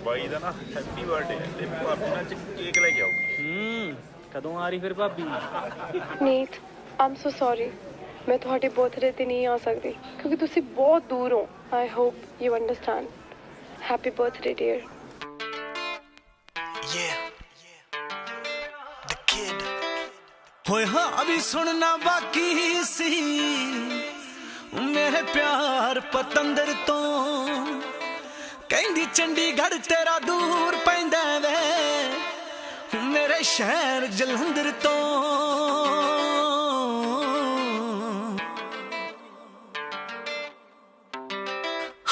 ਬਾਈ ਦਾ ਨਾ happy birthday ਹੈ ਤੇ ਭਾਬੀ ਨਾਲ ਕੇਕ ਲੈ ਕੇ ਆਉਗੀ। ਕਦੋਂ ਆ ਰਹੀ ਫਿਰ ਭਾਬੀ? ਨੀਤ ਆਮ ਸੋ ਸੌਰੀ, ਮੈਂ ਤੁਹਾਡੇ ਬਰਥਡੇ ਤੇ ਨਹੀਂ ਆ ਸਕਦੀ ਕਿਉਂਕਿ ਤੁਸੀਂ ਬਹੁਤ ਦੂਰ ਹੋ। I hope you understand. Happy birthday dear. होए हाँ अभी सुनना बाकी सी मेरे प्यार पतंदर तो कहंदी चंडीगढ़ तेरा दूर पैंदा वे मेरे शहर जलंधर तो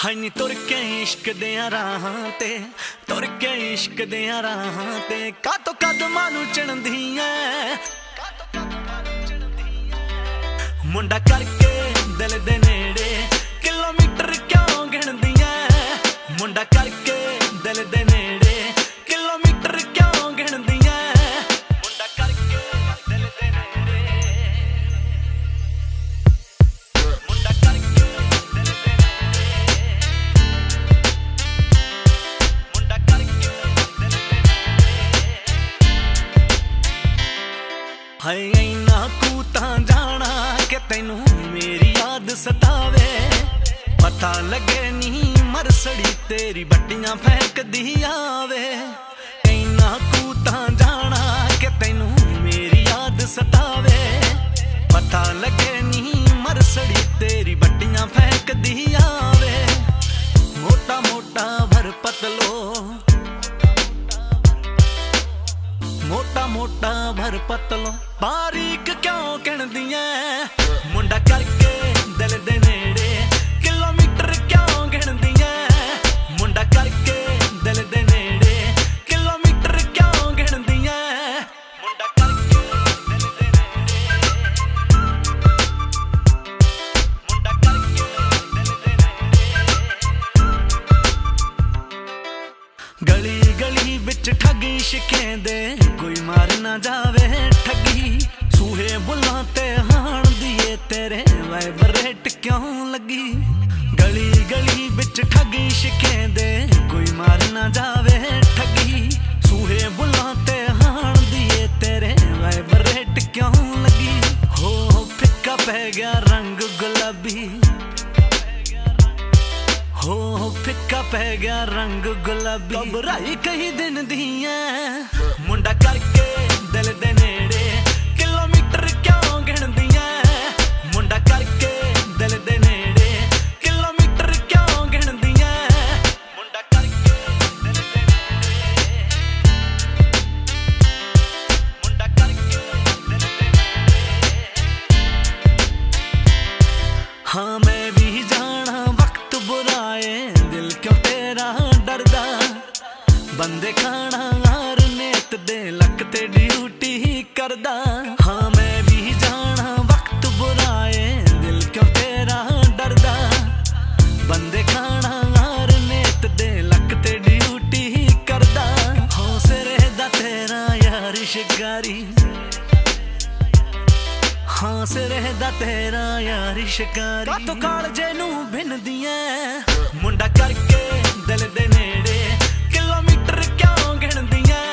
हाय नी तुर के इश्क दियां राहां ते तुर के इश्क दियां राहां ते कातो कदमां नूं चढ़दी ऐ मुंडा करके दिल दे नेड़े किलोमीटर क्यों गिनदी ऐ मुंडा करके दिल दे नेड़े किलोमीटर क्यों गिनदी ऐ मुंडा करके दिल दे नेड़े मुंडा करके दिल दे नेड़े मुंडा करके दिल दे नेड़े हाय इना कूतां जाना कि तैनू मेरी याद सतावे पता लगे नी मरसड़ी तेरी बट्टियां फेंक दी आवे इना कूतां जाना कि तैनू मेरी याद सतावे पता लगे नी मरसड़ी तेरी बट्टियां फेंक दी आवे मोटा मोटा भर पतलो मोटा मोटा भर पतलो बारीक क्यों कहदी ऐ मुंडा करके दिल दे नेड़े किलोमीटर क्यों गिनदी ऐ मुंडा करके दिल दे नेड़े किलोमीटर क्यों गिनदी ऐ मुंडा करके दिल दे नेड़े मुंडा करके दिल दे नेड़े गली गली बिच ठगी शिकेंदे कोई मार ना जावे ठगी सूहे बुल्लां ते हाण दिए तेरे वाइब्रेट क्यों लगी गली गली बिच ठगी शिकेंदे कोई मार ना जावे ठगी सूहे बुल्लां ते हाण दिए तेरे वाइब्रेट क्यों लगी हो फिक्का पै गया रंग गुलाबी हो फिक्का पै गया रंग गुलाबी घबराई कई दिन दी ऐ मुंडा करके दिल दे नेड़े किलोमीटर क्यों गिनदी ऐ मुंडा करके दिल दे नेड़े किलोमीटर क्यों गिनदी ऐ मुंडा करके दिल दे नेड़े मुंडा करके दिल दे नेड़े हाँ मैं भी जाना वक्त बुराए दिल क्यों तेरा डरदा बंदे खाना हार नेत दे लक ते ड्यूटी करदा हाँ मैं भी जाना वक्त बुराए दिल क्यों तेरा डरदा बंदे खाना हार नेत दे लक ते ड्यूटी करदा हौसले दा तेरा यार शिकारी हाँ सिरे दा तेरा यार शिकारी कातो कालजे नू भिनदी ऐ मुंडा करके दिल दे नेड़े किलोमीटर क्यों गिनदी ऐ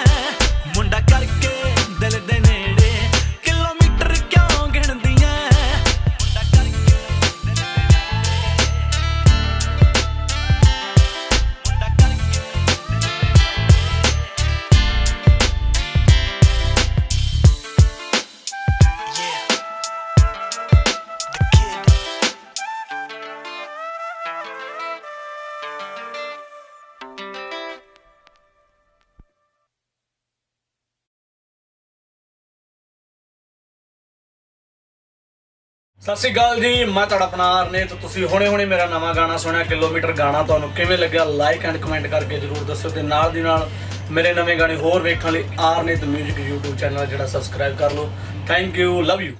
मुंडा करके दिल दे नेड़े किलोमीटर क्यों गिनदी ऐ मुंडा करके दिल दे मुंडा करके ਸਤਿ ਸ਼੍ਰੀ ਅਕਾਲ ਜੀ, ਮੈਂ ਤੁਹਾਡਾ ਆਪਣਾ ਆਰਨੇਤ। ਤੁਸੀਂ ਹੁਣੇ ਮੇਰਾ ਨਵਾਂ ਗਾਣਾ ਸੁਣਿਆ ਕਿਲੋਮੀਟਰ ਗਾਣਾ, ਤੁਹਾਨੂੰ ਕਿਵੇਂ ਲੱਗਿਆ ਲਾਈਕ ਐਂਡ ਕਮੈਂਟ ਕਰਕੇ ਜਰੂਰ ਦੱਸਿਓ ਤੇ ਨਾਲ ਦੀ ਨਾਲ ਮੇਰੇ ਨਵੇਂ ਗਾਣੇ ਹੋਰ ਵੇਖਣ ਲਈ ਆਰਨੇਤ ਮਿਊਜ਼ਿਕ YouTube ਚੈਨਲ ਜਿਹੜਾ ਸਬਸਕ੍ਰਾਈਬ ਕਰ ਲਓ। Thank you, love you.